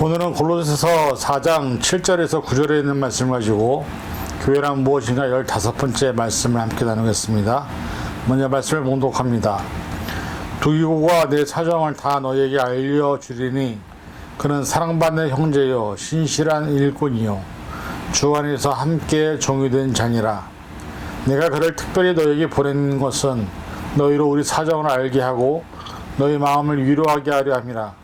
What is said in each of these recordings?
오늘은 골로새서 4장 7절에서 9절에 있는 말씀을 가지고 교회란 무엇인가 15번째 말씀을 함께 나누겠습니다. 먼저 말씀을 봉독합니다. 두기고가 내 사정을 다 너에게 알려주리니 그는 사랑받는 형제요 신실한 일꾼이요 주 안에서 함께 종이된 자니라. 내가 그를 특별히 너에게 보낸 것은 너희로 우리 사정을 알게 하고 너희 마음을 위로하게 하려 함이라.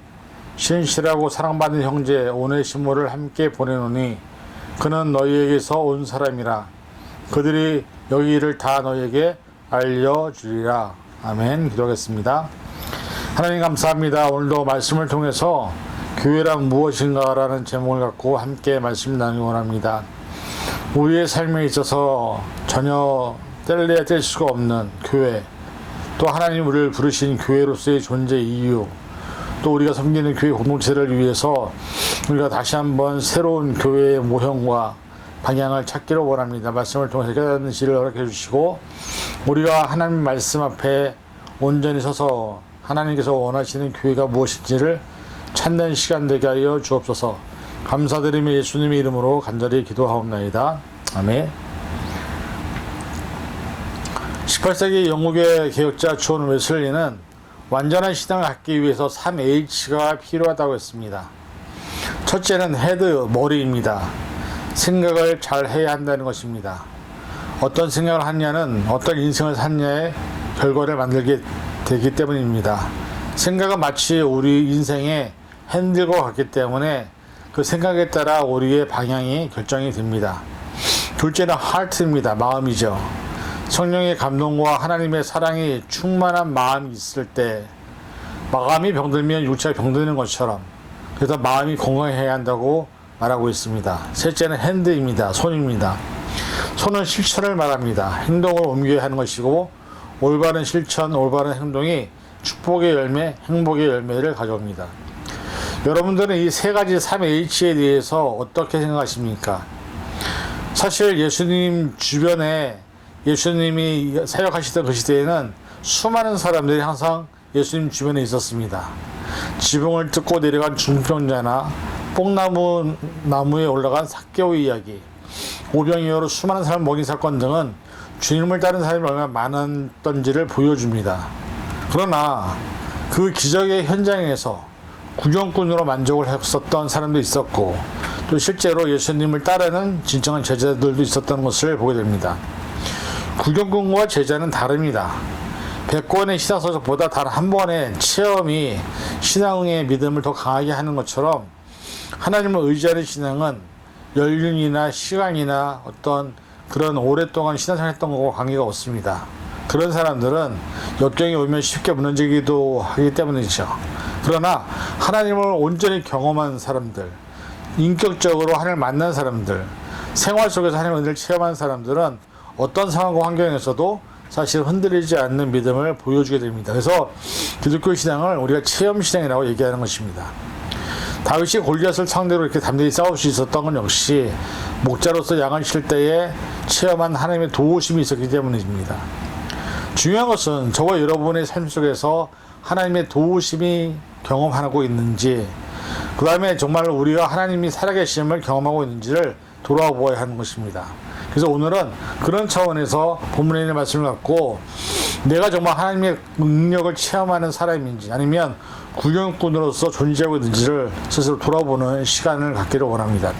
신실하고 사랑받는 형제 오네시모를 함께 보내노니 그는 너희에게서 온 사람이라. 그들이 여기 일을 다 너희에게 알려주리라. 아멘. 기도하겠습니다. 하나님 감사합니다. 오늘도 말씀을 통해서 교회란 무엇인가 라는 제목을 갖고 함께 말씀 나누기 원합니다. 우리의 삶에 있어서 전혀 뗄래야 뗄 수가 없는 교회, 또 하나님 우리를 부르신 교회로서의 존재 이유, 또 우리가 섬기는 교회 공동체를 위해서 우리가 다시 한번 새로운 교회의 모형과 방향을 찾기를 원합니다. 말씀을 통해서 깨닫는 시를 허락해 주시고 우리가 하나님 말씀 앞에 온전히 서서 하나님께서 원하시는 교회가 무엇인지를 찾는 시간 되게 하여 주옵소서. 감사드리며 예수님의 이름으로 간절히 기도하옵나이다. 아멘. 18세기 영국의 개혁자 존 웨슬리는 완전한 신앙을 갖기 위해서 3H가 필요하다고 했습니다. 첫째는 헤드, 머리입니다. 생각을 잘 해야 한다는 것입니다. 어떤 생각을 하냐는 어떤 인생을 샀냐의 결과를 만들게 되기 때문입니다. 생각은 마치 우리 인생의 핸들과 같기 때문에 그 생각에 따라 우리의 방향이 결정이 됩니다. 둘째는 하트입니다. 마음이죠. 성령의 감동과 하나님의 사랑이 충만한 마음이 있을 때 마음이 병들면 육체가 병드는 것처럼 그래서 마음이 건강해야 한다고 말하고 있습니다. 셋째는 핸드입니다. 손입니다. 손은 실천을 말합니다. 행동을 옮겨야 하는 것이고 올바른 실천, 올바른 행동이 축복의 열매, 행복의 열매를 가져옵니다. 여러분들은 이 세 가지 3H에 대해서 어떻게 생각하십니까? 사실 예수님 주변에 예수님이 사역하시던 그 시대에는 수많은 사람들이 항상 예수님 주변에 있었습니다. 지붕을 뜯고 내려간 중병자나 뽕나무에 올라간 삭개오 이야기, 오병이어로 수많은 사람을 먹인 사건 등은 주님을 따른 사람이 얼마나 많았던지를 보여줍니다. 그러나 그 기적의 현장에서 구경꾼으로 만족을 했었던 사람도 있었고 또 실제로 예수님을 따르는 진정한 제자들도 있었던 것을 보게 됩니다. 구경꾼과 제자는 다릅니다. 100권의 신앙서적보다 단 한 번의 체험이 신앙의 믿음을 더 강하게 하는 것처럼 하나님을 의지하는 신앙은 연륜이나 시간이나 어떤 그런 오랫동안 신앙생활 했던 것과 관계가 없습니다. 그런 사람들은 역경이 오면 쉽게 무너지기도 하기 때문이죠. 그러나 하나님을 온전히 경험한 사람들, 인격적으로 하나님을 만난 사람들, 생활 속에서 하나님의 은혜를 체험한 사람들은 어떤 상황과 환경에서도 사실 흔들리지 않는 믿음을 보여주게 됩니다. 그래서 기독교 신앙을 우리가 체험 신앙이라고 얘기하는 것입니다. 다윗이 골리앗을 상대로 이렇게 담대히 싸울 수 있었던 건 역시 목자로서 양을 칠 때에 체험한 하나님의 도우심이 있었기 때문입니다. 중요한 것은 저와 여러분의 삶 속에서 하나님의 도우심이 경험하고 있는지, 그 다음에 정말 우리가 하나님이 살아계심을 경험하고 있는지를 돌아보아야 하는 것입니다. 그래서 오늘은 그런 차원에서 본문에 있는 말씀을 갖고 내가 정말 하나님의 능력을 체험하는 사람인지 아니면 구경꾼으로서 존재하고 있는지를 스스로 돌아보는 시간을 갖기를 원합니다.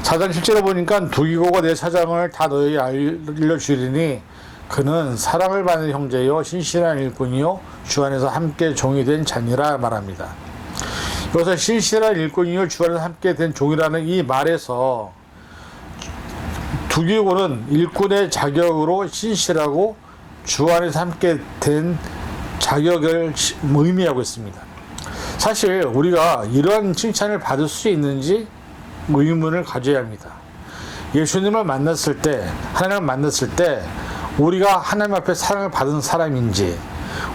4장 실제로 보니까 두기고가 내 사정을 다 너에게 알려주리니 그는 사랑을 받는 형제요 신실한 일꾼이요 주 안에서 함께 종이 된 자니라 말합니다. 여기서 신실한 일꾼이요 주 안에서 함께 된 종이라는 이 말에서 두기고는 일꾼의 자격으로 신실하고 주 안에서 함께 된 자격을 의미하고 있습니다. 사실 우리가 이런 칭찬을 받을 수 있는지 의문을 가져야 합니다. 예수님을 만났을 때, 하나님을 만났을 때 우리가 하나님 앞에 사랑을 받은 사람인지,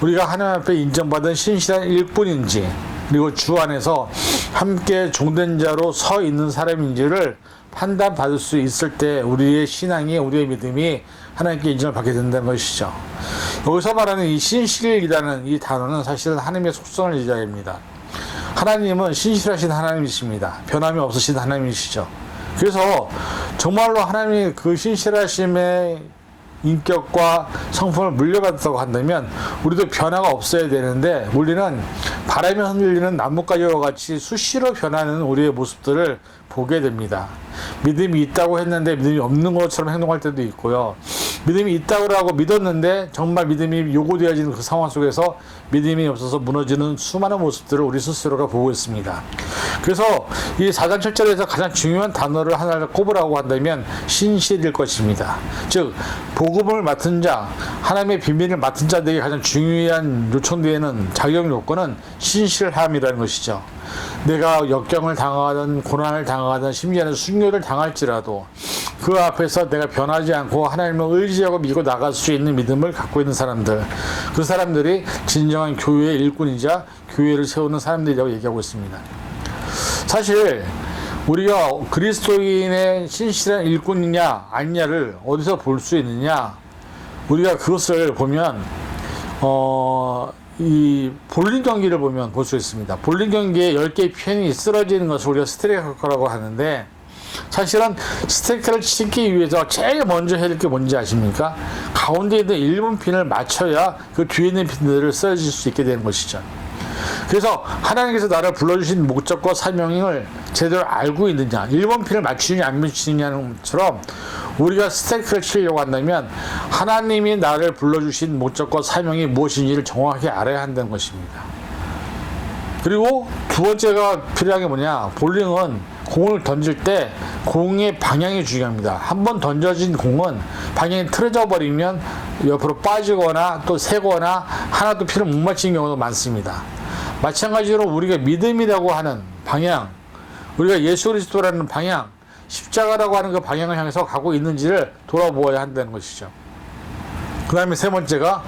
우리가 하나님 앞에 인정받은 신실한 일꾼인지, 그리고 주 안에서 함께 종된 자로 서 있는 사람인지를 판단받을 수 있을 때 우리의 신앙이, 우리의 믿음이 하나님께 인정을 받게 된다는 것이죠. 여기서 말하는 이 신실이라는 이 단어는 사실은 하나님의 속성을 얘기합니다. 하나님은 신실하신 하나님이십니다. 변함이 없으신 하나님이시죠. 그래서 정말로 하나님이 그 신실하심의 인격과 성품을 물려받았다고 한다면 우리도 변화가 없어야 되는데, 우리는 바람에 흔들리는 나뭇가지와 같이 수시로 변하는 우리의 모습들을 보게 됩니다. 믿음이 있다고 했는데 믿음이 없는 것처럼 행동할 때도 있고요. 믿음이 있다고 하고 믿었는데 정말 믿음이 요구되어지는 그 상황 속에서 믿음이 없어서 무너지는 수많은 모습들을 우리 스스로가 보고 있습니다. 그래서 이 4장 7절에서 가장 중요한 단어를 하나를 꼽으라고 한다면 신실일 것입니다. 즉 복음을 맡은 자, 하나님의 비밀을 맡은 자들에게 가장 중요한 요청되는 자격 요건은 신실함이라는 것이죠. 내가 역경을 당하든 고난을 당하든 심지어는 순교를 당할지라도 그 앞에서 내가 변하지 않고 하나님을 의지하고 믿고 나갈 수 있는 믿음을 갖고 있는 사람들, 그 사람들이 진정한 교회의 일꾼이자 교회를 세우는 사람들이라고 얘기하고 있습니다. 사실 우리가 그리스도인의 신실한 일꾼이냐 아니냐를 어디서 볼 수 있느냐, 우리가 그것을 보면 이 볼링 경기를 보면 볼 수 있습니다. 볼링 경기에 10개의 핀이 쓰러지는 것을 우리가 스트라이커라고 하는데, 사실은 스트라이크를 치기 위해서 제일 먼저 해야 될 게 뭔지 아십니까? 가운데 있는 1번 핀을 맞춰야 그 뒤에 있는 핀들을 쓰러질 수 있게 되는 것이죠. 그래서 하나님께서 나를 불러주신 목적과 사명을 제대로 알고 있느냐, 1번 핀을 맞추느냐 안 맞추느냐는 것처럼 우리가 스트라이크를 치려고 한다면 하나님이 나를 불러주신 목적과 사명이 무엇인지를 정확하게 알아야 한다는 것입니다. 그리고 두 번째가 필요한 게 뭐냐, 볼링은 공을 던질 때 공의 방향이 중요합니다. 한번 던져진 공은 방향이 틀어져 버리면 옆으로 빠지거나 또 새거나 하나도 피를 못 맞히는 경우도 많습니다. 마찬가지로 우리가 믿음이라고 하는 방향, 우리가 예수 그리스도라는 방향, 십자가라고 하는 그 방향을 향해서 가고 있는지를 돌아보아야 한다는 것이죠. 그 다음에 세 번째가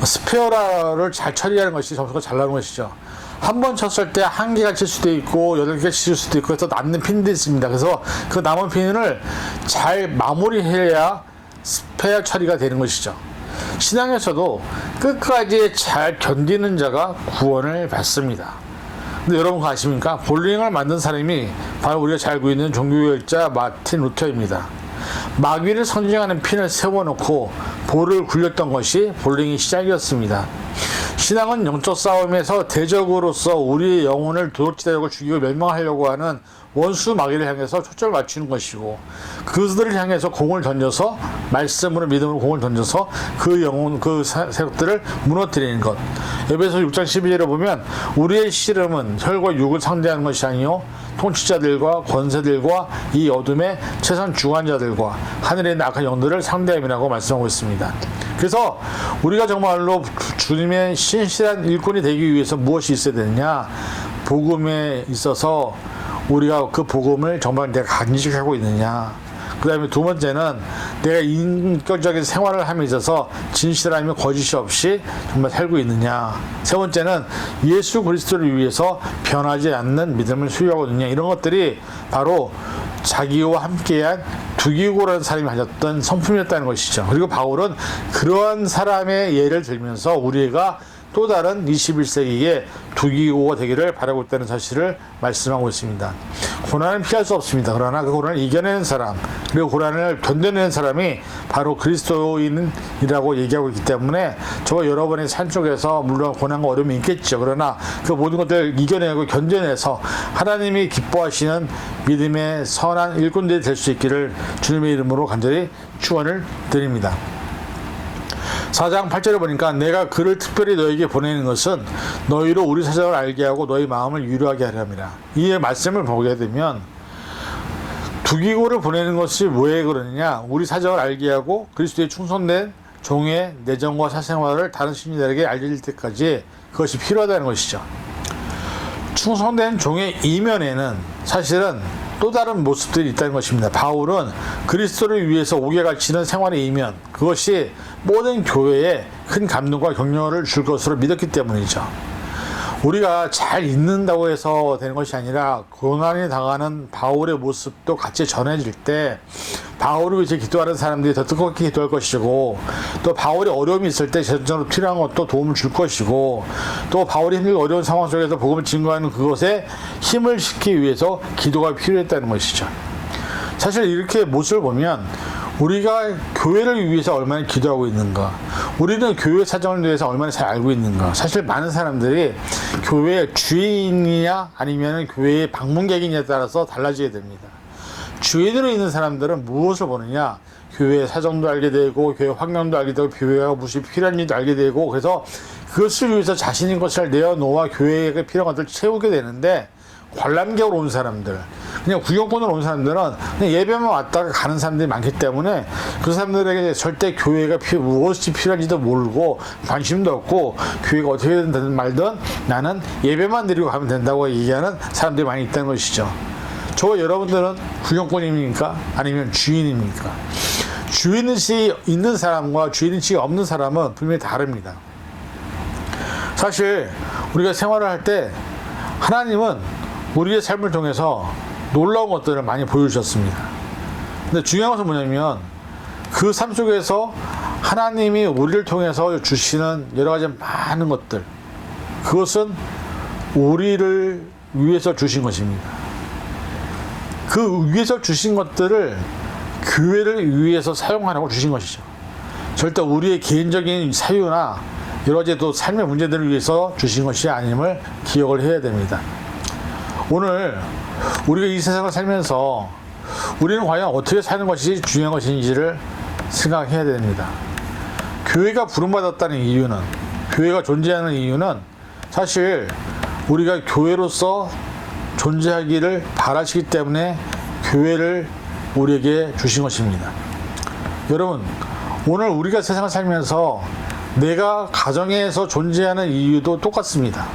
스페어라를 잘 처리하는 것이 점수가 잘 나오는 것이죠. 한 번 쳤을 때 1개가 칠 수도 있고 8개 칠 수도 있고 해서 남는 핀도 있습니다. 그래서 그 남은 핀을 잘 마무리해야 스페어 처리가 되는 것이죠. 신앙에서도 끝까지 잘 견디는 자가 구원을 받습니다. 근데 여러분 아십니까? 볼링을 만든 사람이 바로 우리가 잘 알고 있는 종교개혁자 마틴 루터입니다. 마귀를 상징하는 핀을 세워놓고 볼을 굴렸던 것이 볼링의 시작이었습니다. 신앙은 영적 싸움에서 대적으로서 우리의 영혼을 도둑질하려고 죽이고 멸망하려고 하는 원수 마귀를 향해서 초점을 맞추는 것이고, 그들을 향해서 공을 던져서 말씀으로 믿음으로 공을 던져서 그 영혼, 그 세력들을 무너뜨리는 것. 에베소 6장 12절에 보면 우리의 씨름은 혈과 육을 상대하는 것이 아니요 통치자들과 권세들과 이 어둠의 최선 주관자들과 하늘에 있는 악한 영들을 상대함이라고 말씀하고 있습니다. 그래서 우리가 정말로 주님의 신실한 일꾼이 되기 위해서 무엇이 있어야 되느냐, 복음에 있어서 우리가 그 복음을 정말 내가 간직하고 있느냐, 그 다음에 두 번째는 내가 인격적인 생활을 함에 있어서 진실함이 거짓이 없이 정말 살고 있느냐, 세 번째는 예수 그리스도를 위해서 변하지 않는 믿음을 소유하고 있느냐, 이런 것들이 바로 자기와 함께한 두기고라는 사람이 가졌던 성품이었다는 것이죠. 그리고 바울은 그러한 사람의 예를 들면서 우리가 또 다른 21세기의 두기고가 되기를 바라고 있다는 사실을 말씀하고 있습니다. 고난은 피할 수 없습니다. 그러나 그 고난을 이겨내는 사람, 그리고 고난을 견뎌내는 사람이 바로 그리스도인이라고 얘기하고 있기 때문에 저와 여러분의 삶 속에서 물론 고난과 어려움이 있겠죠. 그러나 그 모든 것들을 이겨내고 견뎌내서 하나님이 기뻐하시는 믿음의 선한 일꾼들이 될 수 있기를 주님의 이름으로 간절히 축원을 드립니다. 4장 8절에 보니까 내가 그를 특별히 너에게 보내는 것은 너희로 우리 사정을 알게 하고 너희 마음을 위로하게 하려 함이라. 이 말씀을 보게 되면 두기고를 보내는 것이 왜 그러느냐, 우리 사정을 알게 하고 그리스도의 충성된 종의 내정과 사생활을 다른 신자들에게 알려질 때까지 그것이 필요하다는 것이죠. 충성된 종의 이면에는 사실은 또 다른 모습들이 있다는 것입니다. 바울은 그리스도를 위해서 옥에 갇히는 생활의 이면, 그것이 모든 교회에 큰 감동과 격려를 줄 것으로 믿었기 때문이죠. 우리가 잘 있는다고 해서 되는 것이 아니라 고난이 당하는 바울의 모습도 같이 전해질 때 바울을 위해서 기도하는 사람들이 더 뜨겁게 기도할 것이고, 또 바울이 어려움이 있을 때 전적으로 필요한 것도 도움을 줄 것이고, 또 바울이 힘들고 어려운 상황 속에서 복음을 증거하는 그것에 힘을 싣기 위해서 기도가 필요했다는 것이죠. 사실 이렇게 모습을 보면 우리가 교회를 위해서 얼마나 기도하고 있는가, 우리는 교회 사정을 위해서 얼마나 잘 알고 있는가. 사실 많은 사람들이 교회의 주인이냐 아니면 교회의 방문객이냐에 따라서 달라지게 됩니다. 주인으로 있는 사람들은 무엇을 보느냐, 교회의 사정도 알게 되고 교회 환경도 알게 되고 교회가 무엇이 필요한지도 알게 되고, 그래서 그것을 위해서 자신의 것을 내어놓아 교회에 필요한 것들을 채우게 되는데, 관람객으로 온 사람들, 그냥 구경꾼으로 온 사람들은 그냥 예배만 왔다가 가는 사람들이 많기 때문에 그 사람들에게 절대 교회가 무엇이 필요한지도 모르고 관심도 없고, 교회가 어떻게 되든 말든 나는 예배만 드리고 가면 된다고 얘기하는 사람들이 많이 있다는 것이죠. 저와 여러분들은 구경꾼입니까? 아니면 주인입니까? 주인의식이 있는 사람과 주인의식이 없는 사람은 분명히 다릅니다. 사실 우리가 생활을 할 때 하나님은 우리의 삶을 통해서 놀라운 것들을 많이 보여주셨습니다. 근데 중요한 것은 뭐냐면 그 삶 속에서 하나님이 우리를 통해서 주시는 여러 가지 많은 것들, 그것은 우리를 위해서 주신 것입니다. 그 위해서 주신 것들을 교회를 위해서 사용하라고 주신 것이죠. 절대 우리의 개인적인 사유나 여러 가지 또 삶의 문제들을 위해서 주신 것이 아님을 기억을 해야 됩니다. 오늘 우리가 이 세상을 살면서 우리는 과연 어떻게 사는 것이 중요한 것인지를 생각해야 됩니다. 교회가 부름받았다는 이유는, 교회가 존재하는 이유는 사실 우리가 교회로서 존재하기를 바라시기 때문에 교회를 우리에게 주신 것입니다. 여러분, 오늘 우리가 세상을 살면서 내가 가정에서 존재하는 이유도 똑같습니다.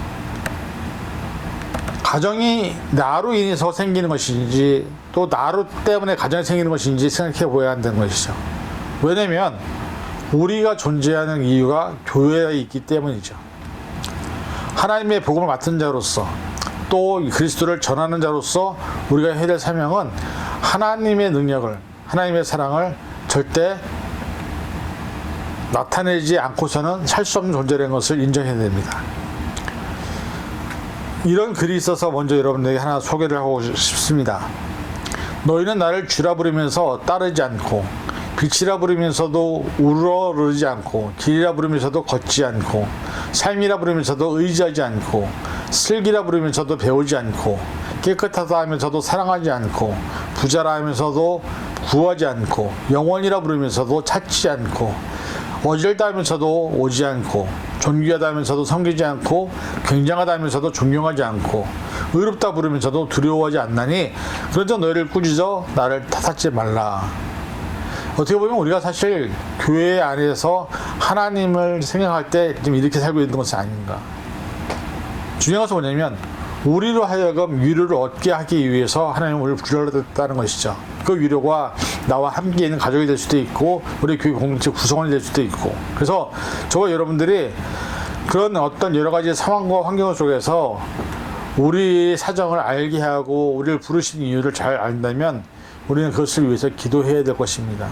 가정이 나로 인해서 생기는 것인지 또 나로 때문에 가정이 생기는 것인지 생각해 보아야 한다는 것이죠. 왜냐면 우리가 존재하는 이유가 교회에 있기 때문이죠. 하나님의 복음을 맡은 자로서 또 그리스도를 전하는 자로서 우리가 해야 될 사명은 하나님의 능력을, 하나님의 사랑을 절대 나타내지 않고서는 살 수 없는 존재라는 것을 인정해야 됩니다. 이런 글이 있어서 먼저 여러분에게 하나 소개를 하고 싶습니다. 너희는 나를 주라 부르면서 따르지 않고, 빛이라 부르면서도 우러르지 않고, 길이라 부르면서도 걷지 않고, 삶이라 부르면서도 의지하지 않고, 슬기라 부르면서도 배우지 않고, 깨끗하다 하면서도 사랑하지 않고, 부자라 하면서도 구하지 않고, 영원이라 부르면서도 찾지 않고, 어질다 하면서도 오지 않고, 존귀하다 하면서도 섬기지 않고, 굉장하다 하면서도 존경하지 않고, 의롭다 부르면서도 두려워하지 않나니 그런저 너희를 꾸짖어 나를 탓하지 말라. 어떻게 보면 우리가 사실 교회 안에서 하나님을 생각할 때 좀 이렇게 살고 있는 것이 아닌가. 중요한 것은 뭐냐면 우리로 하여금 위로를 얻게 하기 위해서 하나님은 우리를 불러냈다는 것이죠. 그 위로가 나와 함께 있는 가족이 될 수도 있고 우리 교회 공동체 구성원이 될 수도 있고, 그래서 저와 여러분들이 그런 어떤 여러 가지 상황과 환경 속에서 우리 사정을 알게 하고 우리를 부르신 이유를 잘 안다면 우리는 그것을 위해서 기도해야 될 것입니다.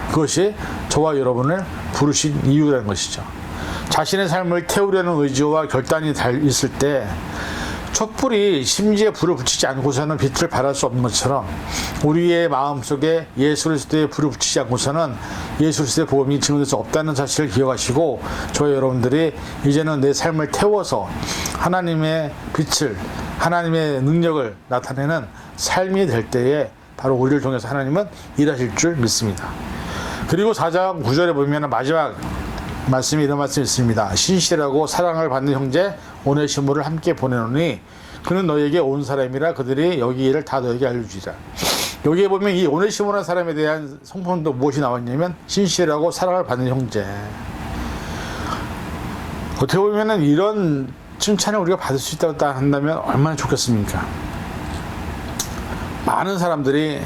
그것이 저와 여러분을 부르신 이유라는 것이죠. 자신의 삶을 태우려는 의지와 결단이 있을 때 촛불이 심지에 불을 붙이지 않고서는 빛을 발할 수 없는 것처럼 우리의 마음속에 예수 그리스도의 불을 붙이지 않고서는 예수 그리스도의 복음이 증언될 수 없다는 사실을 기억하시고, 저와 여러분들이 이제는 내 삶을 태워서 하나님의 빛을, 하나님의 능력을 나타내는 삶이 될 때에 바로 우리를 통해서 하나님은 일하실 줄 믿습니다. 그리고 4장 9절에 보면 마지막 말씀이 이런 말씀이 있습니다. 신실하고 사랑을 받는 형제 오네시모를 함께 보내노니 그는 너에게 온 사람이라 그들이 여기 일을 다 너에게 알려주리라. 여기에 보면 이 오네시모라는 사람에 대한 성품도 무엇이 나왔냐면 신실하고 사랑을 받는 형제. 어떻게 보면 이런 칭찬을 우리가 받을 수 있다고 한다면 얼마나 좋겠습니까? 많은 사람들이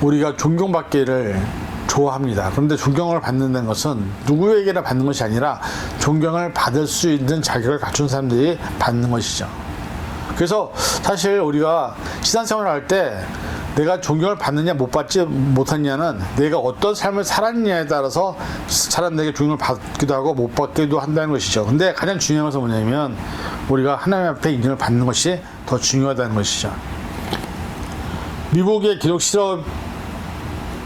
우리가 존경받기를 좋아합니다. 그런데 존경을 받는다는 것은 누구에게나 받는 것이 아니라 존경을 받을 수 있는 자격을 갖춘 사람들이 받는 것이죠. 그래서 사실 우리가 신앙생활을 할 때 내가 존경을 받느냐 못 받지 못하느냐는 내가 어떤 삶을 살았느냐에 따라서 사람들에게 존경을 받기도 하고 못 받기도 한다는 것이죠. 근데 가장 중요한 것은 뭐냐면 우리가 하나님 앞에 인정을 받는 것이 더 중요하다는 것이죠. 미국의 기독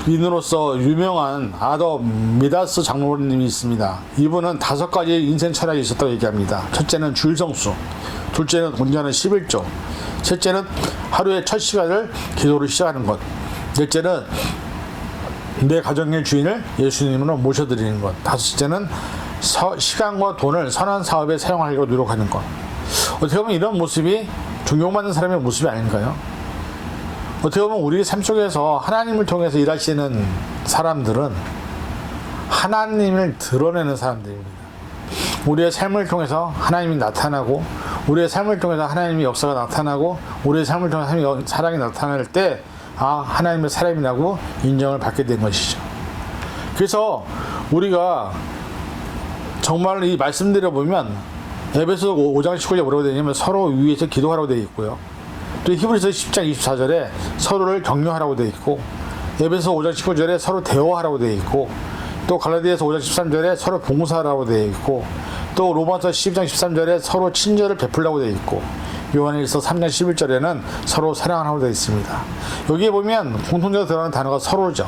실업인으로서 유명한 아더 미다스 장로님이 있습니다. 이분은 5가지 인생 철학이 있었다고 얘기합니다. 첫째는 주일성수, 둘째는 온전한 11조, 셋째는 하루의 첫 시간을 기도로 시작하는 것, 넷째는 내 가정의 주인을 예수님으로 모셔드리는 것, 다섯째는 시간과 돈을 선한 사업에 사용하려고 노력하는 것. 어떻게 보면 이런 모습이 존경받는 사람의 모습이 아닌가요? 어떻게 보면 우리 삶 속에서 하나님을 통해서 일하시는 사람들은 하나님을 드러내는 사람들입니다. 우리의 삶을 통해서 하나님이 나타나고, 우리의 삶을 통해서 하나님의 역사가 나타나고, 우리의 삶을 통해서 하나님의 사랑이 나타날 때 하나님의 사람이라고 인정을 받게 된 것이죠. 그래서 우리가 정말 이 말씀드려 보면 에베소 5장 19절에 뭐라고 되어 있냐면 서로 위해서 기도하라고 되어 있고요. 또 히브리서 10장 24절에 서로를 격려하라고 되어 있고, 에베소 5장 19절에 서로 대화하라고 되어 있고, 또 갈라디아서 5장 13절에 서로 봉사하라고 되어 있고, 또 로마서 12장 13절에 서로 친절을 베풀라고 되어 있고, 요한일서 3장 11절에는 서로 사랑하라고 되어 있습니다. 여기에 보면 공통적으로 들어가는 단어가 서로죠.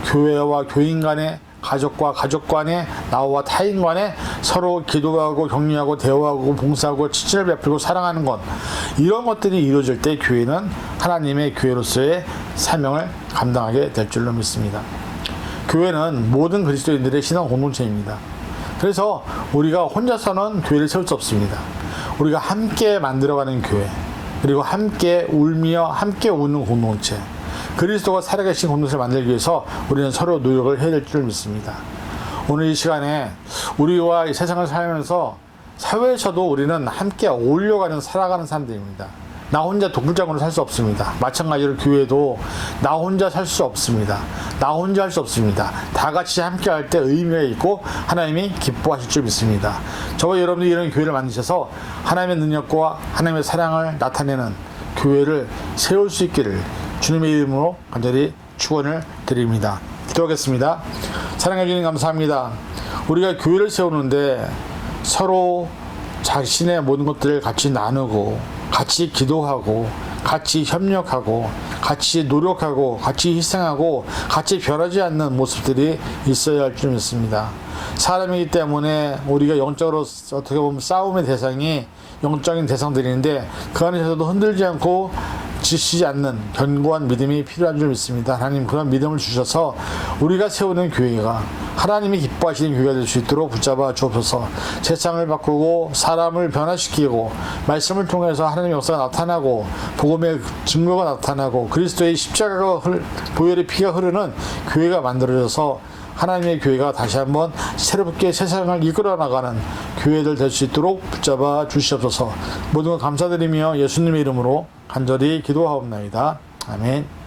교회와 교인 간에, 가족과 가족 간에, 나와 타인 간에 서로 기도하고 격려하고 대화하고 봉사하고 친절을 베풀고 사랑하는 것, 이런 것들이 이루어질 때 교회는 하나님의 교회로서의 사명을 감당하게 될 줄로 믿습니다. 교회는 모든 그리스도인들의 신앙 공동체입니다. 그래서 우리가 혼자서는 교회를 세울 수 없습니다. 우리가 함께 만들어가는 교회, 그리고 함께 울며 함께 우는 공동체, 그리스도가 살아계신 공동체를 만들기 위해서 우리는 서로 노력을 해야 될 줄 믿습니다. 오늘 이 시간에 우리와 이 세상을 살면서 사회에서도 우리는 함께 어울려가는, 살아가는 사람들입니다. 나 혼자 독불장군으로 살 수 없습니다. 마찬가지로 교회도 나 혼자 살 수 없습니다. 나 혼자 할 수 없습니다. 다 같이 함께 할 때 의미가 있고 하나님이 기뻐하실 줄 믿습니다. 저와 여러분들이 이런 교회를 만드셔서 하나님의 능력과 하나님의 사랑을 나타내는 교회를 세울 수 있기를 주님의 이름으로 간절히 축원을 드립니다. 기도하겠습니다. 사랑해 주님 감사합니다. 우리가 교회를 세우는데 서로 자신의 모든 것들을 같이 나누고, 같이 기도하고, 같이 협력하고, 같이 노력하고, 같이 희생하고, 같이 변하지 않는 모습들이 있어야 할 줄 믿습니다. 사람이기 때문에 우리가 영적으로 어떻게 보면 싸움의 대상이 영적인 대상들인데 그 안에서도 흔들지 않고 지치지 않는 견고한 믿음이 필요한 줄 믿습니다. 하나님 그런 믿음을 주셔서 우리가 세우는 교회가 하나님이 기뻐하시는 교회가 될 수 있도록 붙잡아 주옵소서. 세상을 바꾸고 사람을 변화시키고 말씀을 통해서 하나님의 역사가 나타나고 복음의 증거가 나타나고 그리스도의 십자가가 보혈의 피가 흐르는 교회가 만들어져서 하나님의 교회가 다시 한번 새롭게 세상을 이끌어 나가는 교회들 될 수 있도록 붙잡아 주시옵소서. 모든 것 감사드리며 예수님의 이름으로 간절히 기도하옵나이다. 아멘.